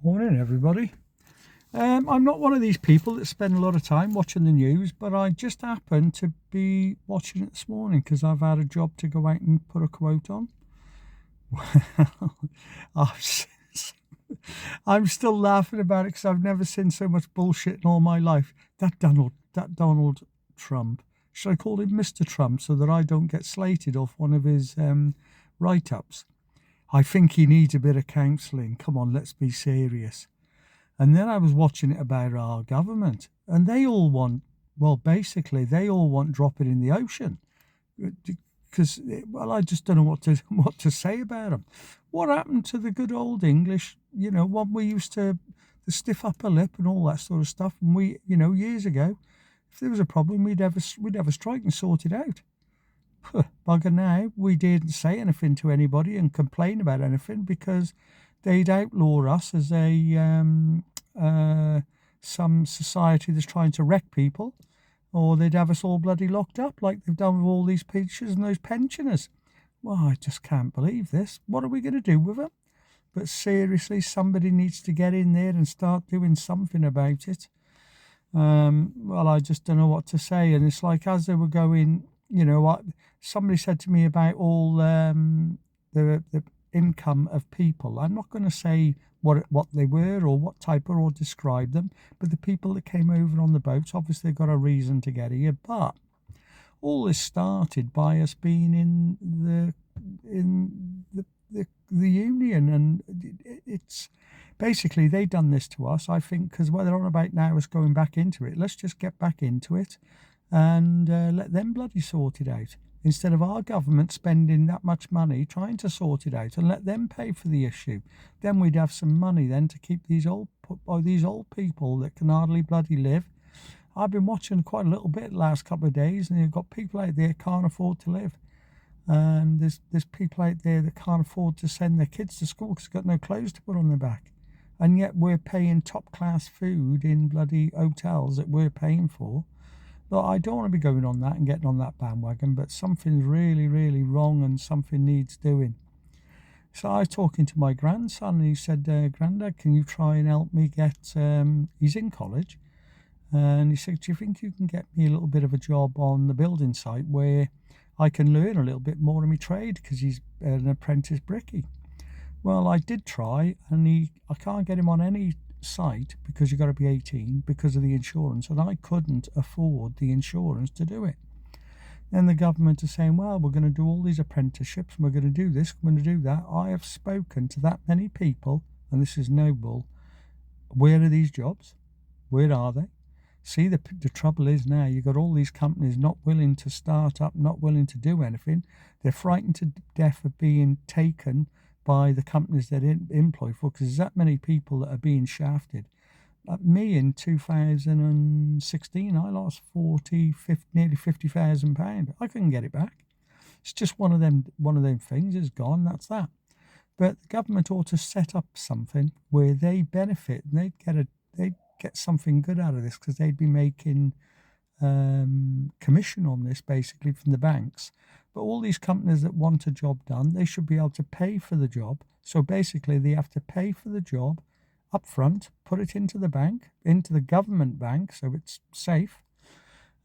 Morning, everybody. I'm not one of these people that spend a lot of time watching the news, but I just happened to be watching it this morning because I've had a job to go out and put a quote on. Well, I'm still laughing about it because I've never seen so much bullshit in all my life. That Donald Trump. Should I call him Mr. Trump so that I don't get slated off one of his write-ups? I think he needs a bit of counselling. Come on, let's be serious. And then I was watching it about our government, and they all want, basically, they all want drop it in the ocean. Because, I just don't know what to say about them. What happened to the good old English, one we used to, the stiff upper lip and all that sort of stuff, and we, years ago, if there was a problem, we'd have a strike and sort it out. Bugger now, we didn't say anything to anybody and complain about anything because they'd outlaw us as some society that's trying to wreck people, or they'd have us all bloody locked up like they've done with all these teachers and those pensioners. Well, I just can't believe this. What are we going to do with them? But seriously, somebody needs to get in there and start doing something about it. I just don't know what to say. And it's like as they were going, somebody said to me about all the income of people. I'm not going to say what they were or what type or describe them, but the people that came over on the boats obviously got a reason to get here. But all this started by us being in the union, and it's basically they done this to us. I think because what they're on about now is going back into it. Let's just get back into it and let them bloody sort it out, instead of our government spending that much money trying to sort it out and let them pay for the issue. Then we'd have some money then to keep these old people that can hardly bloody live. I've been watching quite a little bit the last couple of days, and you've got people out there can't afford to live, and there's people out there that can't afford to send their kids to school because they've got no clothes to put on their back, and yet we're paying top class food in bloody hotels that we're paying for. Look, I don't want to be going on that and getting on that bandwagon, but something's really, really wrong and something needs doing. So I was talking to my grandson, and he said, Grandad, can you try and help me get, he's in college, and he said, do you think you can get me a little bit of a job on the building site where I can learn a little bit more of my trade, because he's an apprentice brickie. Well, I did try, and I can't get him on any site because you've got to be 18 because of the insurance, and I couldn't afford the insurance to do it. Then the government is saying, well, we're going to do all these apprenticeships, and we're going to do this, we're going to do that. I have spoken to that many people, and this is no bull. Where are these jobs? Where are they? See, the trouble is now you've got all these companies not willing to start up, not willing to do anything. They're frightened to death of being taken by the companies they employ for, because there's that many people that are being shafted. Me in 2016, I lost nearly £50,000. I couldn't get it back. It's just one of them things. It's gone. That's that. But the government ought to set up something where they benefit and they'd get something good out of this, because they'd be making commission on this basically from the banks. But all these companies that want a job done, they should be able to pay for the job. So basically they have to pay for the job up front, put it into the bank, into the government bank, so it's safe,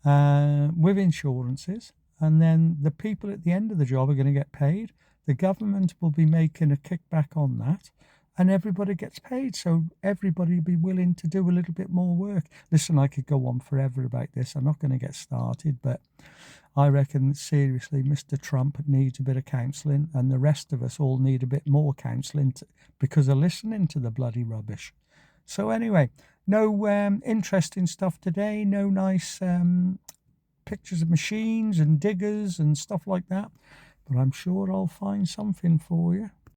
with insurances, and then the people at the end of the job are going to get paid. The government will be making a kickback on that, and everybody gets paid, so everybody will be willing to do a little bit more work. Listen, I could go on forever about this. I'm not going to get started, but I reckon seriously Mr. Trump needs a bit of counselling, and the rest of us all need a bit more counselling because of listening to the bloody rubbish. So anyway, no interesting stuff today, no nice pictures of machines and diggers and stuff like that, but I'm sure I'll find something for you.